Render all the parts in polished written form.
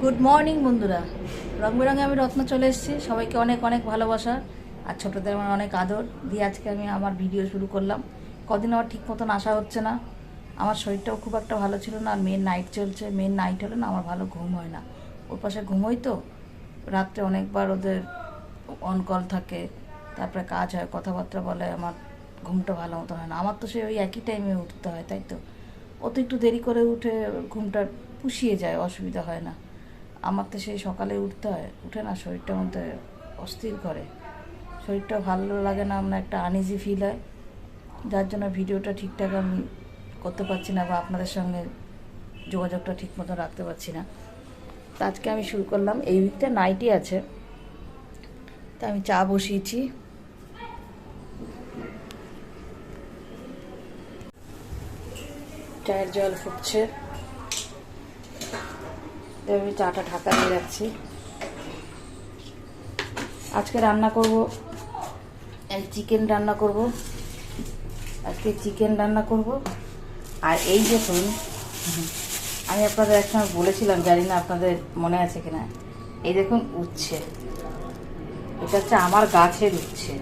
Good morning বন্ধুরা, রং বেরঙে আমি রত্ন চলে এসেছি। সবাইকে অনেক অনেক ভালোবাসা আর ছোটোদের আমার অনেক আদর দিয়ে আজকে আমি আমার ভিডিও শুরু করলাম। কদিন আমার ঠিক মতন আসা হচ্ছে না, আমার শরীরটাও খুব একটা ভালো ছিল না। আর মেয়ের নাইট চলছে, মেয়ের নাইট হলে না আমার ভালো ঘুম হয় না। ওর পাশে ঘুমোই তো, রাত্রে অনেকবার ওদের অন কল থাকে, তারপরে কাজ হয়, কথাবার্তা বলে, আমার ঘুমটা ভালো মতো হয় না। আমার তো সেই ওই একই টাইমে উঠতে হয়, তাই তো ও তো একটু দেরি করে উঠে ঘুমটা পুষিয়ে যায়, অসুবিধা হয় না। আমার তো সেই সকালে উঠতে হয়, উঠে না শরীরটার মধ্যে অস্থির করে, শরীরটা ভালো লাগে না, আমার একটা আনইজি ফিল হয়, যার জন্য ভিডিওটা ঠিকঠাক আমি করতে পারছি না বা আপনাদের সঙ্গে যোগাযোগটা ঠিক মতো রাখতে পারছি না। তো আজকে আমি শুরু করলাম, এই উইকটা নাইটই আছে, তা আমি চা বসিয়েছি। চায়ের জল ফুটছে, আমি চাটা ঢাকা দিয়ে রাখছি। আজকে রান্না করব, চিকেন রান্না করব, আজকে চিকেন রান্না করব। আর এই দেখুন, আমি আপনাদের একসময় বলেছিলাম, জানি না আপনাদের মনে আছে কিনা, এই দেখুন উচ্ছে, এটা হচ্ছে আমার গাছের উচ্ছে।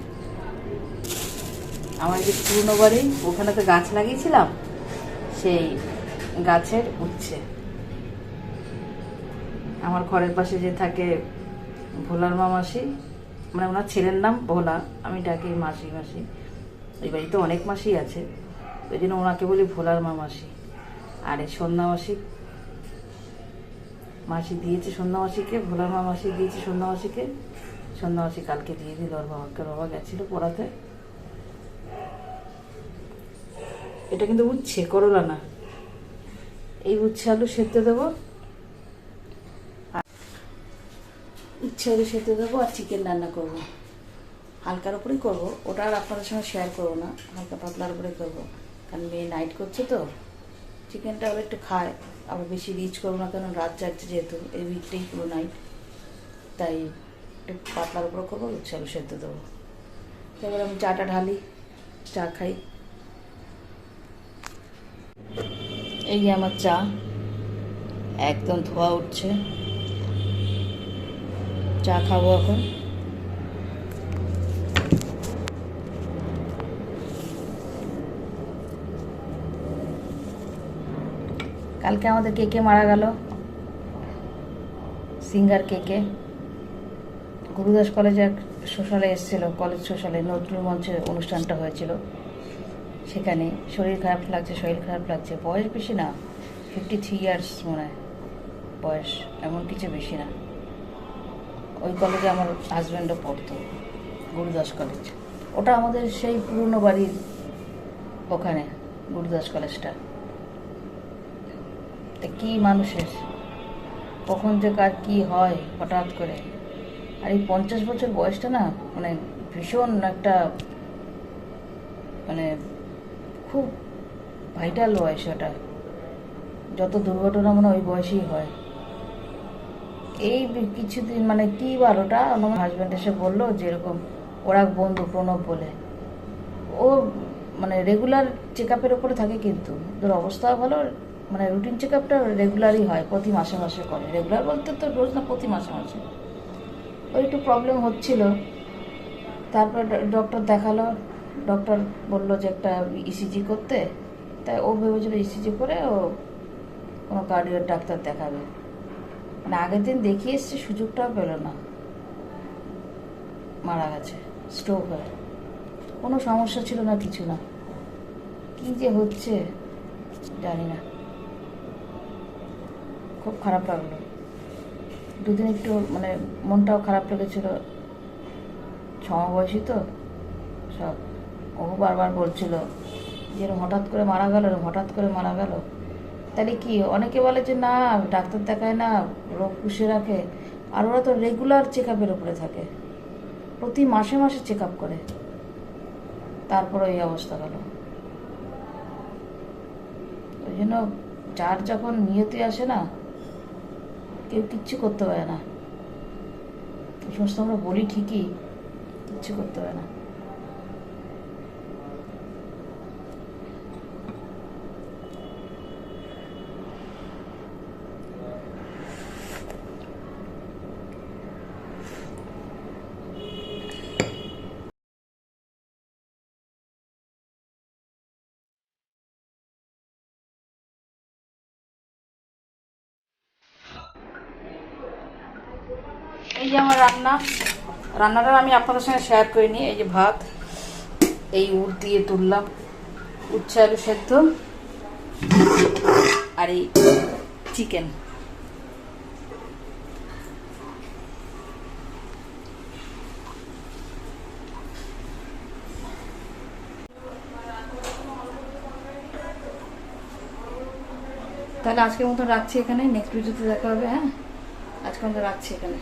আমার যে পুরনো বাড়ি, ওখানে তো গাছ লাগিয়েছিলাম, সেই গাছের উচ্ছে। আমার ঘরের পাশে যে থাকে ভোলার মা মাসি, মানে ওনার ছেলের নাম ভোলা, আমি ডাকি মাসি মাসি। এই বাড়িতে অনেক মাসি আছে, ওই জন্য ওনাকে বলি ভোলার মা মাসি। আর এই সন্ধ্যা মাসি, মাসি দিয়েছে সন্ধ্যা মাসিকে, ভোলার মা মাসি দিয়েছে সন্ধ্যা মাসিকে। সন্ধ্যা মাসি কালকে দিয়ে দিল ওর বাবাকে, বাবা গেছিলো পড়াতে। এটা কিন্তু উচ্ছে, করলা না। এই উচ্ছে আলু সেদ্ধ দেবো, উচ্ছে আলু সেদ্ধ দেবো আর চিকেন রান্না করবো। হালকার উপরেই করবো, ওটা আর আপনাদের সঙ্গে শেয়ার করবো না, হালকা পাতলার উপরেই করবো, কারণ মেয়ে নাইট করছে তো। চিকেনটা আবার একটু খায়, আবার বেশি রিচ করবো না, কারণ রাত যাচ্ছে যেহেতু, এই উইকটাই পুরো নাইট, তাই একটু পাতলার উপরে করবো, উচ্ছে আলু সেদ্ধ দেবো। এবার আমি চাটা ঢালি, চা খাই। এই যে আমার চা একদম ধোয়া উঠছে, চা খাবো এখন। কালকে আমাদের কে কে মারা গেল, সিঙ্গার কে কে। গুরুদাস কলেজে সোশ্যালে এসেছিলো, কলেজ সোশ্যালে নজরুল মঞ্চের অনুষ্ঠানটা হয়েছিল, সেখানে শরীর খারাপ লাগছে, শরীর খারাপ লাগছে। বয়স বেশি না, 53 ইয়ার্স মনে হয় বয়স, এমন কিছু বেশি না। ওই কলেজে আমার হাজব্যান্ডও পড়তো, গুরুদাস কলেজ। ওটা আমাদের সেই পুরনো বাড়ির ওখানে, গুরুদাস কলেজটা। তা কী মানুষের, কখন যে কার কী হয় হঠাৎ করে। আর এই 50 বছর বয়সটা না, মানে ভীষণ একটা, মানে খুব ভাইটাল বয়স ওটা। যত দুর্ঘটনা মনে ওই বয়সেই হয়। এই কিছুদিন মানে কী বার ওটা, আমার হাজব্যান্ড এসে বললো যে এরকম ওর এক বন্ধু প্রণব বলে, ও মানে রেগুলার চেক আপের ওপরে থাকে, কিন্তু ওর অবস্থাও ভালো, মানে রুটিন চেক আপটা রেগুলারই হয়, প্রতি মাসে মাসে করে। রেগুলার বলতে তো রোজ না, প্রতি মাসে মাসে। ওই একটু প্রবলেম হচ্ছিল, তারপর ডক্টর দেখালো, ডক্টর বললো যে একটা ইসিজি করতে। তাই ও ভেবেছিল ইসিজি করে ও কোনো কার্ডিওর ডাক্তার দেখাবে, মানে আগের দিন দেখিয়ে এসছে, সুযোগটাও পেল না, মারা গেছে স্ট্রোক হয়ে। কোনো সমস্যা ছিল না, কিছু না, কী যে হচ্ছে জানি না। খুব খারাপ লাগলো, দুদিন একটু মানে মনটাও খারাপ লেগেছিল, সমবয়সী তো সব। ও বারবার বলছিল যে হঠাৎ করে মারা গেল, হঠাৎ করে মারা গেল। তাহলে কি, অনেকে বলে যে না ডাক্তার দেখায় না, রোগ পুষে রাখে, আর ওরা তো রেগুলার চেক আপের উপরে থাকে, প্রতি মাসে মাসে চেক আপ করে, তারপরে এই অবস্থা গেল। ওই জন্য যার যখন নিয়তি আসে না, কেউ কিচ্ছু করতে পারে না। এই সমস্ত আমরা বলি ঠিকই, কিচ্ছু করতে পারে না। এই যে আমার রান্নাটা আমি আপনাদের সঙ্গে শেয়ার করিনি। এই যে ভাত, এই উড় দিয়ে তুললাম, উচ্ছে আলু সেদ্ধ, আর এই চিকেন। তাহলে আজকের মতো রাখছি এখানে, নেক্সট ভিডিওতে দেখা হবে। হ্যাঁ, আজকের মতো রাখছি এখানে।